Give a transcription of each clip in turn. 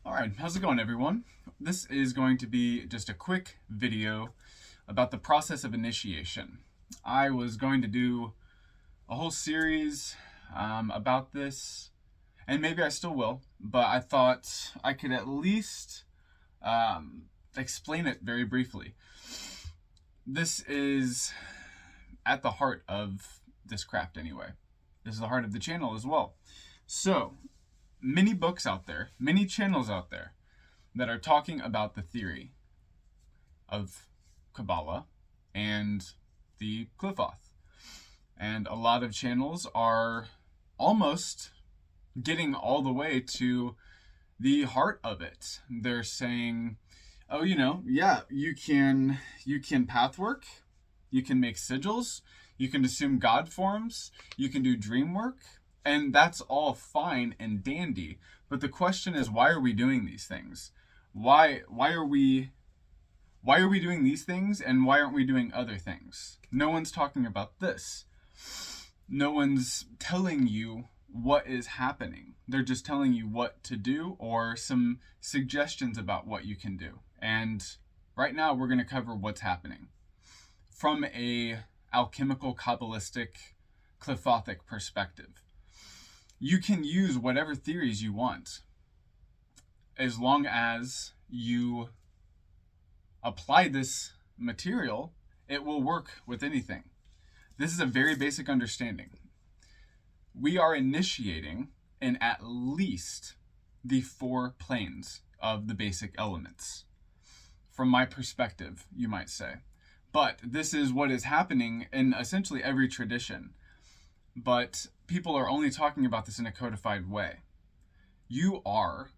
Alright, how's it going everyone? This is going to be just a quick video about the process of initiation. I was going to do a whole series about this, and maybe I still will, but I thought I could at least explain it very briefly. This is at the heart of this craft anyway. This is the heart of the channel as well. So, many books out there, many channels out there that are talking about the theory of Kabbalah and the Qliphoth. And a lot of channels are almost getting all the way to the heart of it. They're saying, oh, yeah, you can pathwork, you can make sigils, you can assume God forms, you can do dream work, and that's all fine and dandy. But the question is, why are we doing these things? Why are we doing these things, and why aren't we doing other things? No one's talking about this. No one's telling you what is happening. They're just telling you what to do or some suggestions about what you can do. And right now we're going to cover what's happening from a alchemical, Kabbalistic, Qliphothic perspective. You can use whatever theories you want as long as you apply this material. It will work with anything. This is a very basic understanding. We are initiating in at least the 4 planes of the basic elements. From my perspective, you might say. But this is what is happening in essentially every tradition. But people are only talking about this in a codified way. You are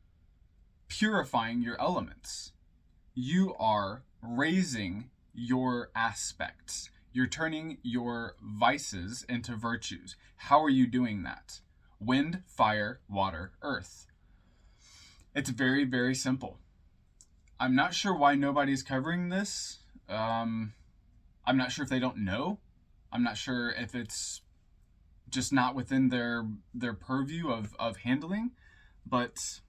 purifying your elements. You are raising your aspects. You're turning your vices into virtues. How are you doing that? Wind, fire, water, earth. It's very, very simple. I'm not sure why nobody's covering this. I'm not sure if they don't know. I'm not sure if it's just not within their purview of handling. But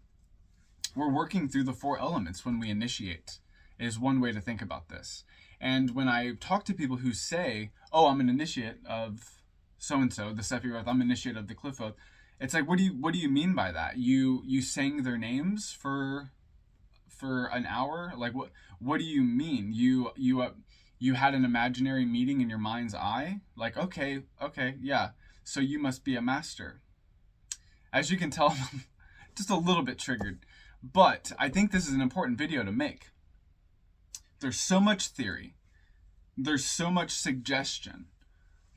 we're working through the 4 elements when we initiate, is one way to think about this. And when I talk to people who say, oh, I'm an initiate of so-and-so, the Sephiroth, I'm an initiate of the Qliphoth, it's like, what do you mean by that? You sang their names for an hour? Like, what do you mean? You had an imaginary meeting in your mind's eye? Like, okay, yeah, so you must be a master. As you can tell, I'm just a little bit triggered. But I think this is an important video to make. There's so much theory. There's so much suggestion.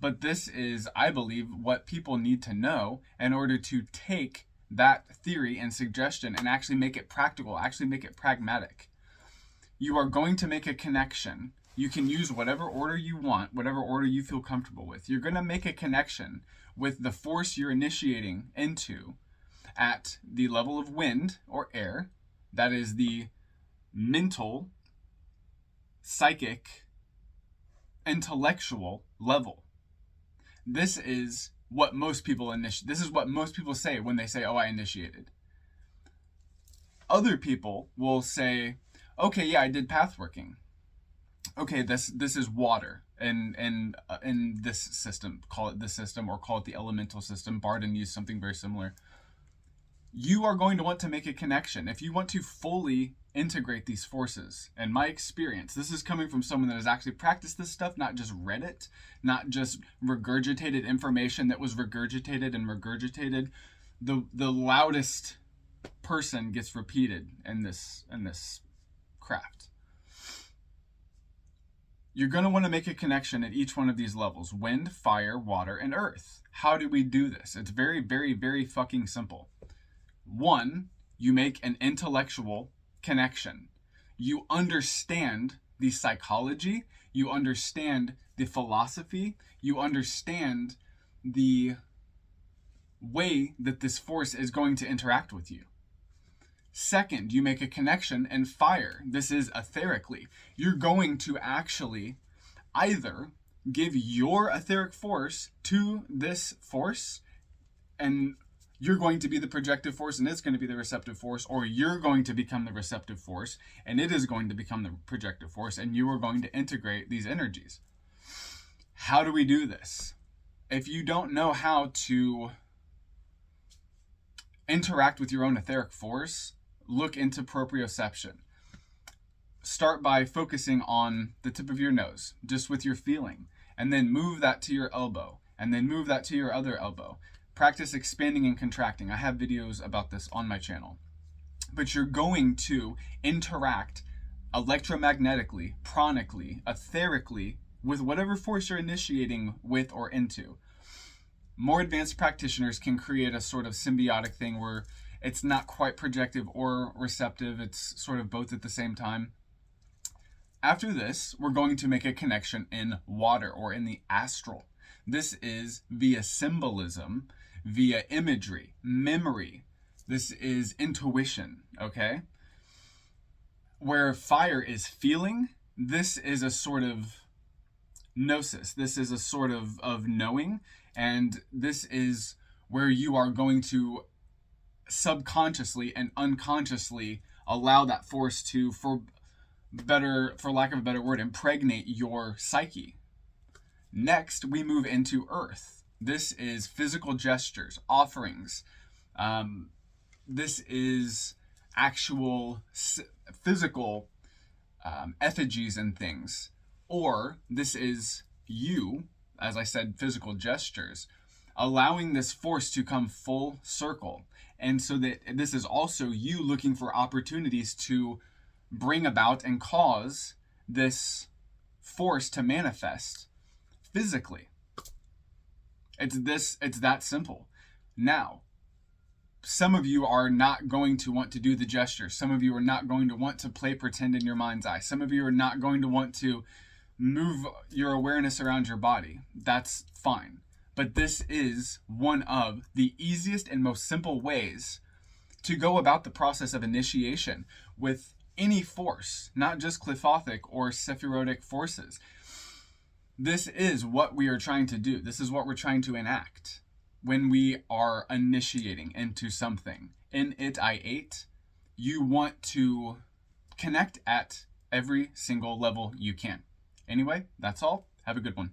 But this is, I believe, what people need to know in order to take that theory and suggestion and actually make it practical, actually make it pragmatic. You are going to make a connection. You can use whatever order you want, whatever order you feel comfortable with. You're going to make a connection with the force you're initiating into at the level of wind or air. That is the mental, psychic, intellectual level. This is what most people this is what most people say when they say, oh, I initiated. Other people will say, okay, yeah, I did pathworking. Okay, this is water in this system. Call it the system or call it the elemental system. Barden used something very similar. You are going to want to make a connection. If you want to fully integrate these forces, and my experience, this is coming from someone that has actually practiced this stuff, not just read it, not just regurgitated information that was regurgitated and regurgitated. The loudest person gets repeated in this craft. You're going to want to make a connection at each one of these levels: wind, fire, water, and earth. How do we do this? It's very, very, very fucking simple. 1, you make an intellectual connection. You understand the psychology, you understand the philosophy, you understand the way that this force is going to interact with you. 2nd, you make a connection in fire. This is etherically. You're going to actually either give your etheric force to this force and you're going to be the projective force and it's going to be the receptive force, or you're going to become the receptive force and it is going to become the projective force, and you are going to integrate these energies. How do we do this? If you don't know how to interact with your own etheric force, look into proprioception. Start by focusing on the tip of your nose, just with your feeling, and then move that to your elbow, and then move that to your other elbow. Practice expanding and contracting. I have videos about this on my channel. But you're going to interact electromagnetically, pronically, etherically, with whatever force you're initiating with or into. More advanced practitioners can create a sort of symbiotic thing where it's not quite projective or receptive, it's sort of both at the same time. After this, we're going to make a connection in water or in the astral. This is via symbolism, via imagery, memory. This is intuition, okay? Where fire is feeling, this is a sort of gnosis. This is a sort of knowing, and this is where you are going to subconsciously and unconsciously allow that force to, for lack of a better word, impregnate your psyche. Next, we move into earth. This is physical gestures, offerings. This is actual physical effigies and things. Or this is you, as I said, physical gestures, allowing this force to come full circle. And so that this is also you looking for opportunities to bring about and cause this force to manifest physically. It's that simple. Now, some of you are not going to want to do the gesture. Some of you are not going to want to play pretend in your mind's eye. Some of you are not going to want to move your awareness around your body. That's fine. But this is one of the easiest and most simple ways to go about the process of initiation with any force, not just Qliphothic or Sephirotic forces. This is what we are trying to do. This is what we're trying to enact when we are initiating into something. In It I Ate, you want to connect at every single level you can. Anyway, that's all. Have a good one.